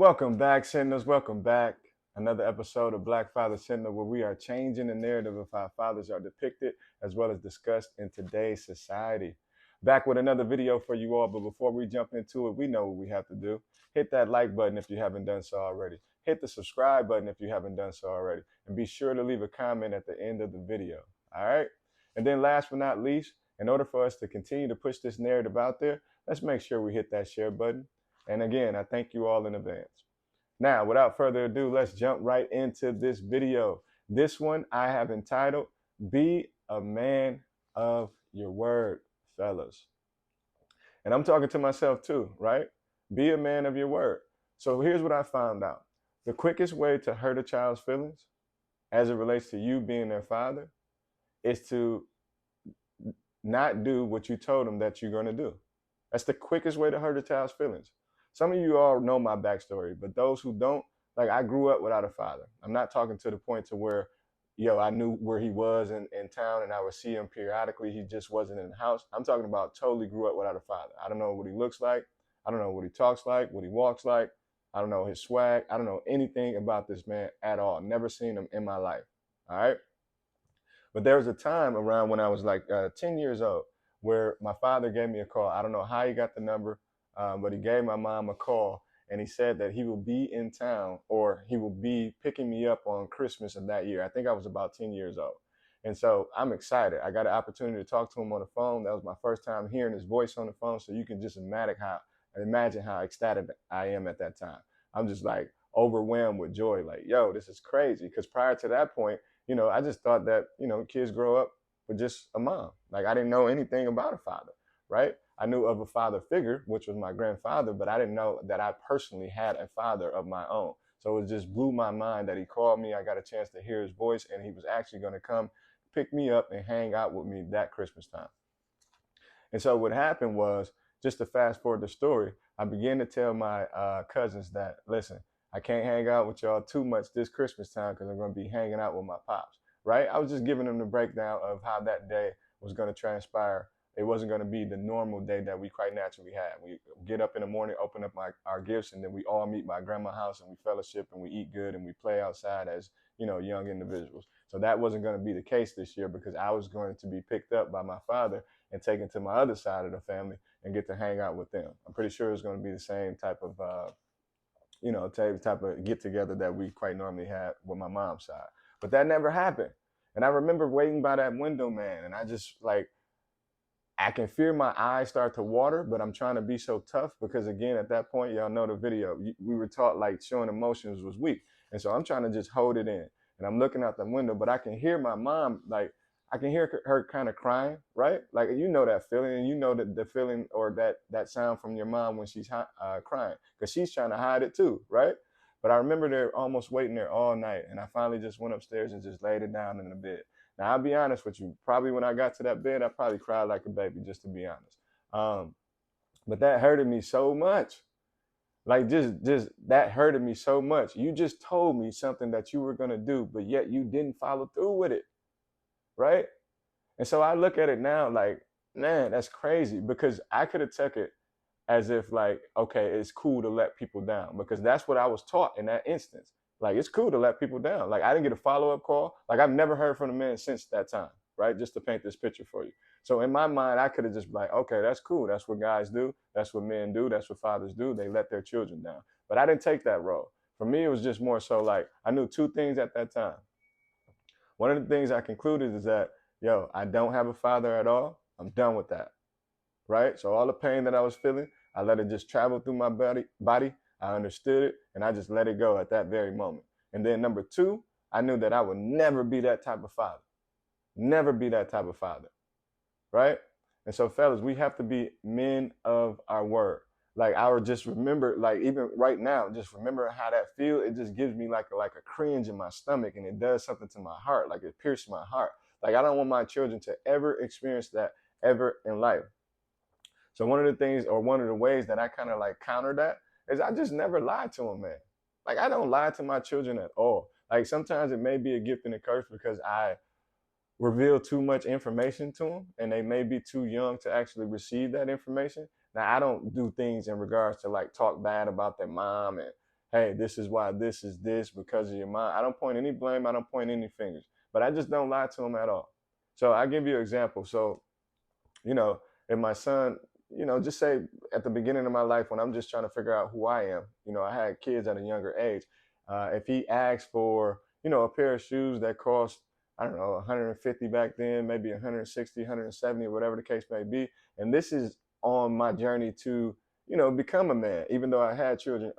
Welcome back, Sentinels. Welcome back. Another episode of Black Father Sentinel, where we are changing the narrative of how fathers are depicted as well as discussed in today's society. Back with another video for you all, but before we jump into it, we know what we have to do. Hit that like button if you haven't done so already. Hit the subscribe button if you haven't done so already. And be sure to leave a comment at the end of the video. All right? And then last but not least, in order for us to continue to push this narrative out there, let's make sure we hit that share button. And again, I thank you all in advance. Now, without further ado, let's jump right into this video. This one I have entitled, Be a Man of Your Word, fellas. And I'm talking to myself too, right? Be a man of your word. So here's what I found out. The quickest way to hurt a child's feelings as it relates to you being their father is to not do what you told them that you're going to do. That's the quickest way to hurt a child's feelings. Some of you all know my backstory, but those who don't, like, I grew up without a father. I'm not talking to the point to where, I knew where he was in town and I would see him periodically. He just wasn't in the house. I'm talking about totally grew up without a father. I don't know what he looks like. I don't know what he talks like, what he walks like. I don't know his swag. I don't know anything about this man at all. Never seen him in my life. All right. But there was a time around when I was like 10 years old where my father gave me a call. I don't know how he got the number. But he gave my mom a call and he said that he will be in town or he will be picking me up on Christmas of that year. I think I was about 10 years old. And so I'm excited. I got an opportunity to talk to him on the phone. That was my first time hearing his voice on the phone. So you can just imagine how ecstatic I am at that time. I'm just like overwhelmed with joy. Like, yo, this is crazy. Because prior to that point, I just thought that, kids grow up with just a mom. Like I didn't know anything about a father, right? I knew of a father figure, which was my grandfather, but I didn't know that I personally had a father of my own. So it just blew my mind that he called me. I got a chance to hear his voice, and he was actually going to come pick me up and hang out with me that Christmas time. And so what happened was, just to fast forward the story, I began to tell my cousins that, listen, I can't hang out with y'all too much this Christmas time because I'm going to be hanging out with my pops, right? I was just giving them the breakdown of how that day was going to transpire. It wasn't going to be the normal day that we quite naturally had. We get up in the morning, open up our gifts, and then we all meet my grandma's house and we fellowship and we eat good and we play outside as, young individuals. So that wasn't going to be the case this year because I was going to be picked up by my father and taken to my other side of the family and get to hang out with them. I'm pretty sure it's going to be the same type of, type of get together that we quite normally had with my mom's side. But that never happened. And I remember waiting by that window, man, and I just like, I can feel my eyes start to water, but I'm trying to be so tough because, again, at that point, y'all know the video, we were taught like showing emotions was weak. And so I'm trying to just hold it in. And I'm looking out the window, but I can hear my mom, like, I can hear her kind of crying, right? Like, that feeling, and the feeling or that sound from your mom when she's crying, because she's trying to hide it too, right? But I remember they're almost waiting there all night. And I finally just went upstairs and just laid it down in the bed. Now, I'll be honest with you. Probably when I got to that bed, I probably cried like a baby, just to be honest. But that hurted me so much. Like, just that hurted me so much. You just told me something that you were going to do, but yet you didn't follow through with it, right? And so I look at it now like, man, that's crazy because I could have took it as if like, okay, it's cool to let people down because that's what I was taught in that instance. Like, it's cool to let people down. Like, I didn't get a follow-up call. Like, I've never heard from the man since that time, right? Just to paint this picture for you. So in my mind, I could have just been like, okay, that's cool. That's what guys do. That's what men do. That's what fathers do. They let their children down. But I didn't take that role. For me, it was just more so like, I knew two things at that time. One of the things I concluded is that, I don't have a father at all. I'm done with that, right? So all the pain that I was feeling, I let it just travel through my body. I understood it, and I just let it go at that very moment. And then number two, I knew that I would never be that type of father. Never be that type of father, right? And so, fellas, we have to be men of our word. Like, I would just remember, like, even right now, just remember how that feels. It just gives me like a cringe in my stomach, and it does something to my heart. Like, it pierces my heart. Like, I don't want my children to ever experience that ever in life. So one of the things, or one of the ways that I kind of like counter that is I just never lied to them, man. Like, I don't lie to my children at all. Like, sometimes it may be a gift and a curse because I reveal too much information to them and they may be too young to actually receive that information. Now, I don't do things in regards to like talk bad about their mom and, hey, this is why this is this because of your mom. I don't point any blame. I don't point any fingers, but I just don't lie to them at all. So I give you an example. So, you know, if my son, just say at the beginning of my life when I'm just trying to figure out who I am, I had kids at a younger age. If he asks for, a pair of shoes that cost, I don't know, 150 back then, maybe 160, 170, whatever the case may be. And this is on my journey to, become a man. Even though I had children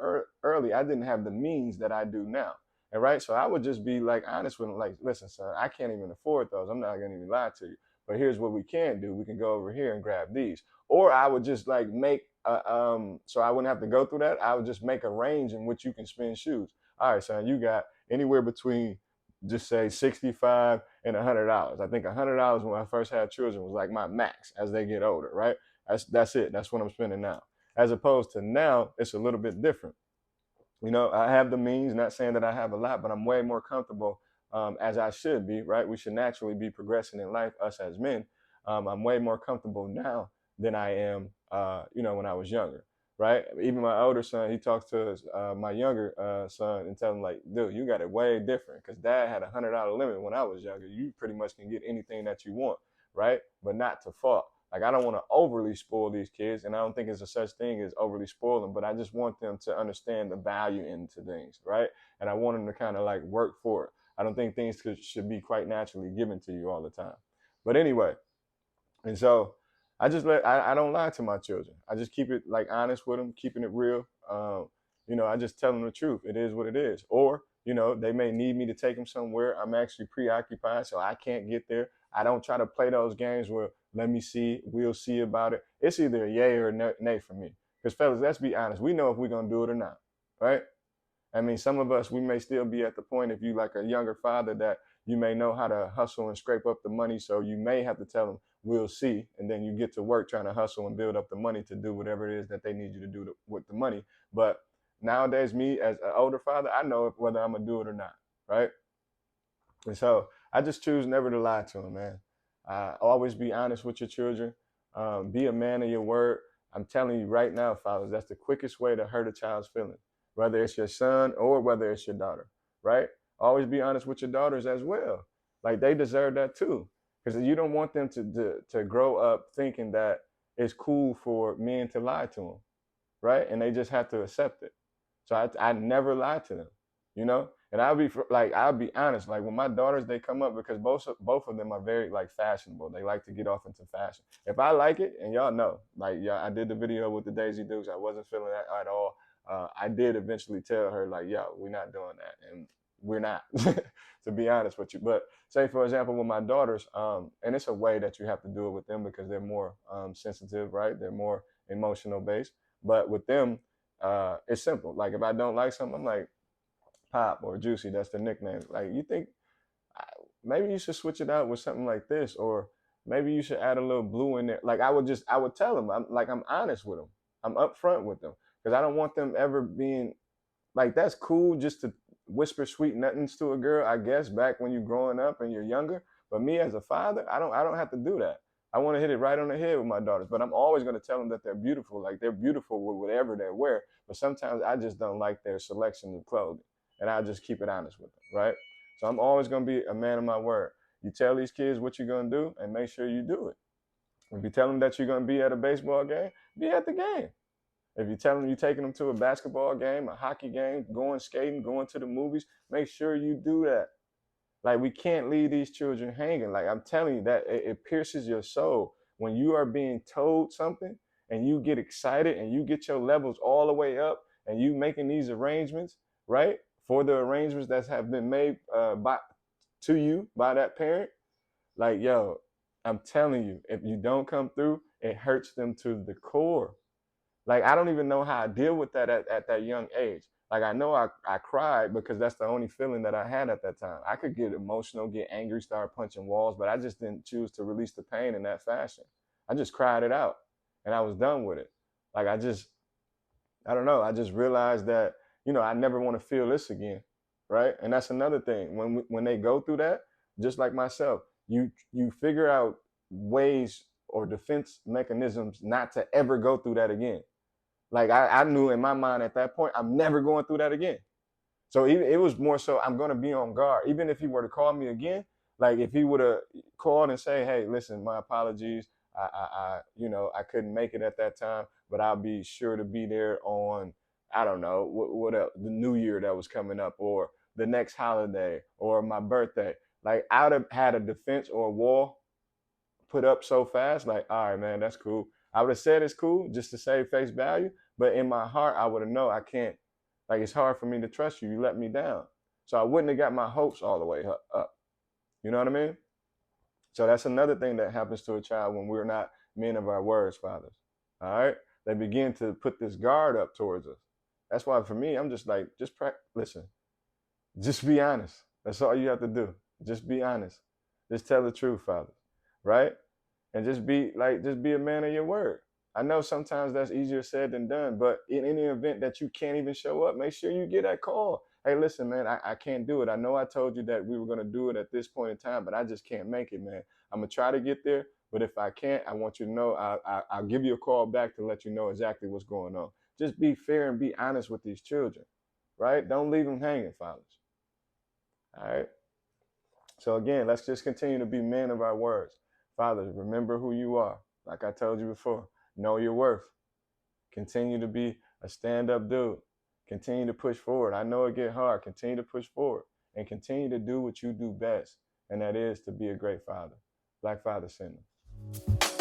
early, I didn't have the means that I do now. And right. So I would just be like honest with him, like, listen, son, I can't even afford those. I'm not going to even lie to you. But here's what we can do. We can go over here and grab these. Or I would just like make, so I wouldn't have to go through that. I would just make a range in which you can spend shoes. All right, son, you got anywhere between just say 65 and $100. I think $100 when I first had children was like my max as they get older, right? That's it. That's what I'm spending now. As opposed to now, it's a little bit different. I have the means, not saying that I have a lot, but I'm way more comfortable as I should be, right? We should naturally be progressing in life, us as men. I'm way more comfortable now than I am, when I was younger, right? Even my older son, he talks to my younger son and tell him like, dude, you got it way different because dad had $100 limit when I was younger. You pretty much can get anything that you want, right? But not to fault. Like, I don't want to overly spoil these kids, and I don't think there's a such thing as overly spoil them, but I just want them to understand the value into things, right? And I want them to kind of like work for it. I don't think things should be quite naturally given to you all the time. But anyway, and so I don't lie to my children. I just keep it like honest with them, keeping it real. I just tell them the truth. It is what it is. Or, they may need me to take them somewhere. I'm actually preoccupied, so I can't get there. I don't try to play those games where let me see, we'll see about it. It's either a yay or a nay for me. Because fellas, let's be honest. We know if we're going to do it or not, right? I mean, some of us, we may still be at the point, if you like a younger father, that you may know how to hustle and scrape up the money. So you may have to tell them, we'll see. And then you get to work trying to hustle and build up the money to do whatever it is that they need you to do with the money. But nowadays, me as an older father, I know whether I'm going to do it or not, right? And so I just choose never to lie to them, man. Always be honest with your children. Be a man of your word. I'm telling you right now, fathers, that's the quickest way to hurt a child's feelings, whether it's your son or whether it's your daughter, right? Always be honest with your daughters as well. Like, they deserve that too. Because you don't want them to grow up thinking that it's cool for men to lie to them, right? And they just have to accept it. So I never lie to them, And I'll be honest, like when my daughters, they come up, because both of them are very like fashionable. They like to get off into fashion. If I like it, and y'all know, like, yeah, I did the video with the Daisy Dukes. I wasn't feeling that at all. I did eventually tell her like, yo, we're not doing that. And we're not, to be honest with you. But say, for example, with my daughters, and it's a way that you have to do it with them because they're more sensitive, right? They're more emotional based. But with them, it's simple. Like, if I don't like something, I'm like, Pop or Juicy, that's the nickname. Like, you think maybe you should switch it out with something like this, or maybe you should add a little blue in there. Like, I would tell them, I'm honest with them. I'm upfront with them because I don't want them ever being like, that's cool just to whisper sweet nothings to a girl, I guess, back when you're growing up and you're younger. But me as a father, I don't have to do that. I want to hit it right on the head with my daughters, but I'm always going to tell them that they're beautiful. Like, they're beautiful with whatever they wear. But sometimes I just don't like their selection of clothing, and I just keep it honest with them, right? So I'm always going to be a man of my word. You tell these kids what you're going to do, and make sure you do it. If you tell them that you're going to be at a baseball game, be at the game. If you tell them you're taking them to a basketball game, a hockey game, going skating, going to the movies, make sure you do that. Like, we can't leave these children hanging. Like, I'm telling you that it pierces your soul when you are being told something and you get excited and you get your levels all the way up and you making these arrangements, right? For the arrangements that have been made to you by that parent. Like, yo, I'm telling you, if you don't come through, it hurts them to the core. Like, I don't even know how I deal with that at that young age. Like, I know I cried because that's the only feeling that I had at that time. I could get emotional, get angry, start punching walls, but I just didn't choose to release the pain in that fashion. I just cried it out and I was done with it. Like, I don't know. I just realized that, I never want to feel this again, right? And that's another thing. When they go through that, just like myself, you figure out ways or defense mechanisms not to ever go through that again. Like I knew in my mind at that point, I'm never going through that again. So even, it was more so I'm going to be on guard. Even if he were to call me again, like if he would have called and say, "Hey, listen, my apologies. I couldn't make it at that time, but I'll be sure to be there on, I don't know, what else, the New Year that was coming up, or the next holiday, or my birthday." Like I'd have had a defense or a wall put up so fast. Like, all right, man, that's cool. I would have said it's cool just to save face value, but in my heart, I would have known I can't. Like, it's hard for me to trust you. You let me down, so I wouldn't have got my hopes all the way up. You know what I mean? So that's another thing that happens to a child when we're not men of our words, fathers. All right, they begin to put this guard up towards us. That's why for me, I'm just like, listen, just be honest. That's all you have to do. Just be honest. Just tell the truth, father. Right? And just be a man of your word. I know sometimes that's easier said than done, but in any event that you can't even show up, make sure you get that call. Hey, listen, man, I can't do it. I know I told you that we were going to do it at this point in time, but I just can't make it, man. I'm going to try to get there, but if I can't, I want you to know I'll give you a call back to let you know exactly what's going on. Just be fair and be honest with these children, right? Don't leave them hanging, fathers. All right? So again, let's just continue to be men of our words. Fathers, remember who you are. Like I told you before, know your worth. Continue to be a stand-up dude. Continue to push forward. I know it get hard. Continue to push forward and continue to do what you do best, and that is to be a great father. Black Father Syndrome.